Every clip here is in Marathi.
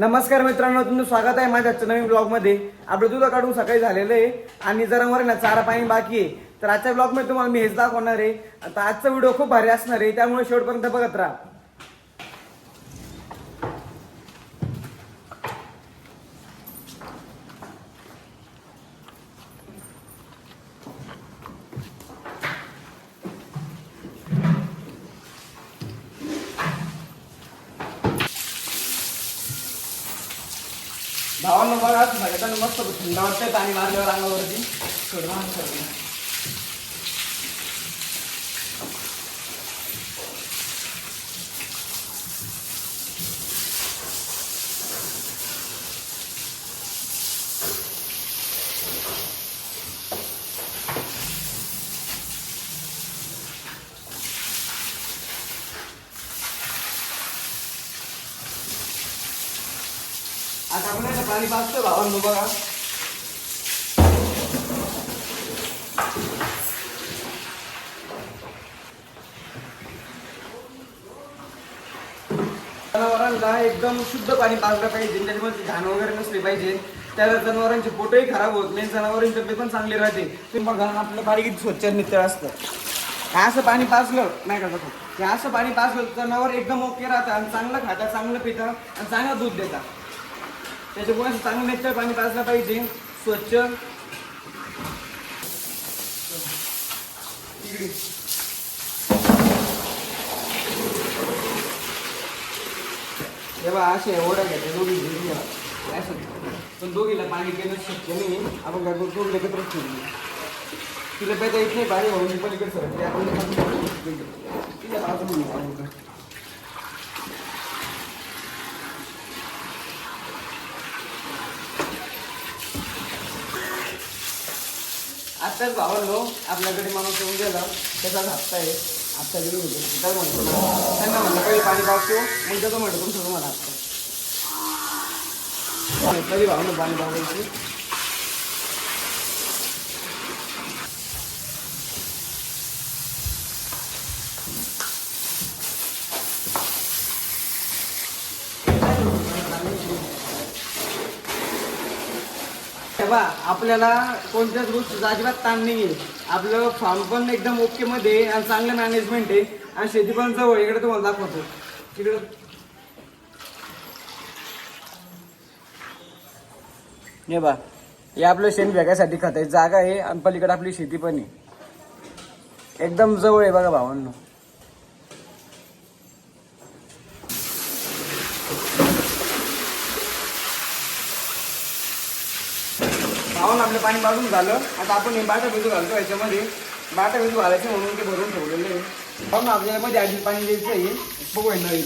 नमस्कार मित्रांनो, तुमचं स्वागत आहे माझ्या आजच्या नवीन ब्लॉगमध्ये. आपलं दूध काढून सकाळी झालेलं आहे आणि जनावर ना चारा पाणी बाकी आहे. तर आजच्या ब्लॉगमध्ये तुम्हाला मी हेच दाखवणार आहे. आता आजचा व्हिडिओ खूप भारी असणार आहे, त्यामुळे शेवटपर्यंत बघत राहा. भावांना बघा, सगळ्यांना मस्त थंड वाटतंय पाणी मारल्यावर अंगावरती थोडं. आता आपण याचं पाणी पाजतो भावांनो बघा. जनावरांना एकदम शुद्ध पाणी पाजलं पाहिजे, त्याच्यामध्ये घाण वगैरे नसले पाहिजे. त्या जनावरांचे पोटही खराब होत नाही, जनावरांची तब्येत पण चांगली राहते. तुम्ही बघा आपलं पाणी किती स्वच्छ नित्य असतं. असं पाणी पाजलं नाही का, हे असं पाणी पाजलं जनावर एकदम ओके राहतं आणि चांगलं खातात, चांगलं पितात आणि चांगलं दूध देतात. त्याच्यामुळे चांगलं नेचर पाणी पाजलं पाहिजे, स्वच्छ. तेव्हा असे ओढा घ्यायचे दोघी असं, पण दोघीला पाणी केलं शक्य नाही. आपण काय करतो, एकत्रच ठेवली. तिला पेता येत नाही पाणी भाऊन पलीकडे सरकते, आपण तिला बाजून. आत्ताच भावांनो आपल्याकडे माणूस येऊन गेला, त्याचा हप्ता आहे. आत्ता गेली होती काय म्हणतो, त्यांना म्हणलं काही पाणी पावतो, मग त्याचं म्हणतो तुमचं तुम्हाला हप्ता तरी भावनं पाणी पावायची. आपल्याला कोणत्याच गोष्टीचा अजिबात ताण नाही आहे. आपलं फार्म पण एकदम ओके मध्ये आणि चांगलं मॅनेजमेंट आहे आणि शेती पण जवळ. इकडे तुम्हाला दाखवतो, तिकडं हे बा, हे आपलं शेण भेगायसाठी खताची जागा आहे आणि पलीकडे आपली शेती पण आहे, एकदम जवळ आहे बघा भावांनो. भावानं आपलं पाणी बाजून झालं. आता आपण हे बाटा भिजू घालतो, याच्यामध्ये बाटा भिजू घालायचं म्हणून ते भरून ठेवलेलं आहे. भाऊ ना आपल्याला मध्ये आधी पाणी द्यायचं आहे, बघू नवीन.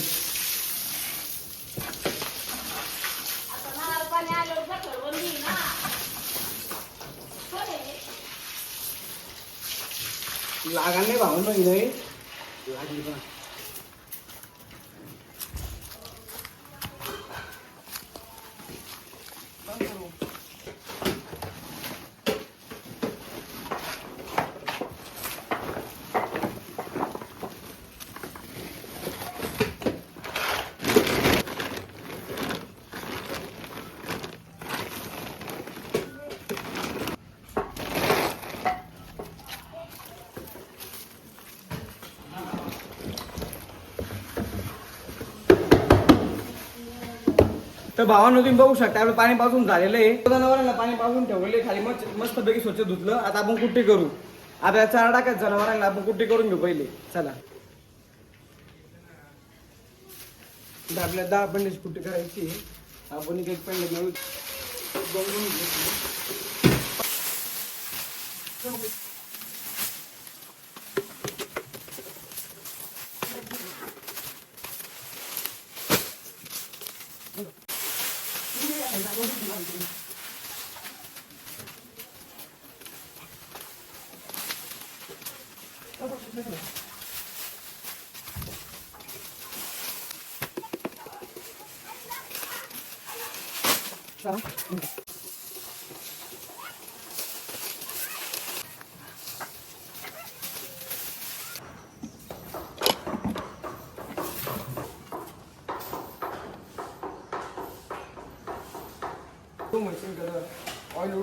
लागा नाही भावून पण नाही लागली पण. तर भावांनो तुम्ही बघू शकता आपलं पाणी पाजून झालेलं आहे. जनावरांना पाणी पाजून ठेवलेलं आहे, खाली मस्तपैकी स्वच्छ धुतलं. आता आपण कुट्टी करू. आता चारा टाकायचं जनावरांना, आपण कुट्टी करून घेऊ पहिले. चला आपल्या 10 बंडीची कुट्टी करायची. आपण एक पहिले मिळू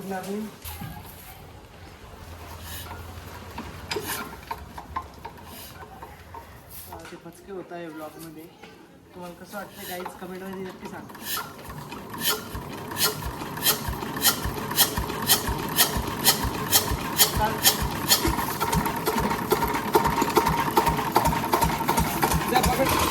उडणार नाही. ते पचके होत आहे ब्लॉगमध्ये. तुम्हाला कसं वाटतं गाईज कमेंटमध्ये नक्की सांगा. जा पकड.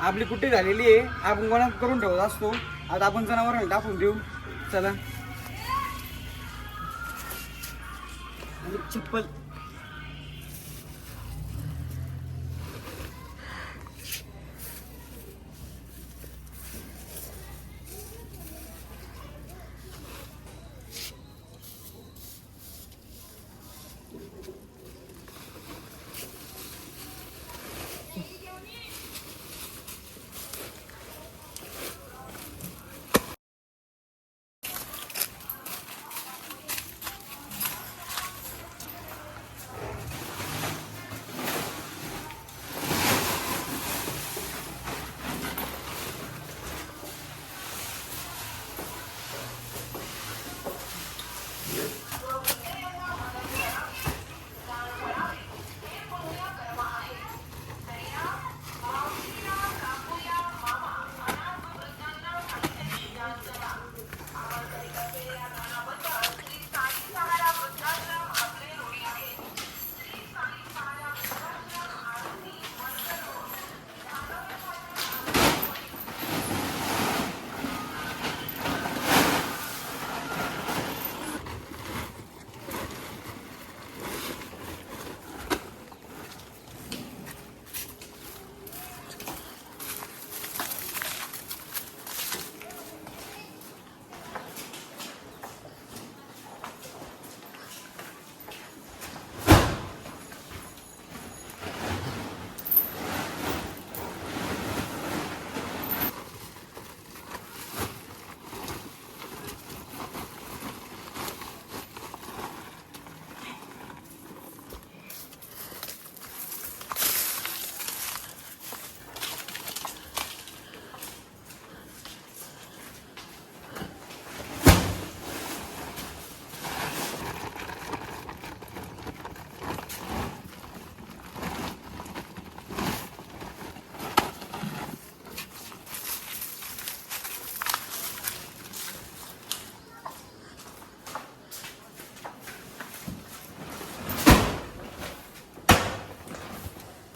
आपली कुट्टी झालेली आहे. आपण गोळा करून ठेवत असतो. आता आपण जनावरांना टाकून देऊ. चला. चप्पल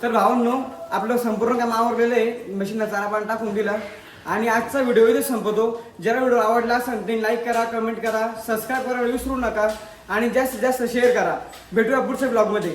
तर भावांनो आपलं संपूर्ण काम आवरलेलं आहे, मशीनला चारा पाणी टाकून दिलं आणि आजचा व्हिडिओ इथे संपवतो. ज्याला व्हिडिओ आवडला असेल त्यांनी लाईक करा, कमेंट करा, सबस्क्राईब करायला विसरू नका आणि जास्तीत जास्त शेअर करा. भेटूया पुढच्या ब्लॉगमध्ये.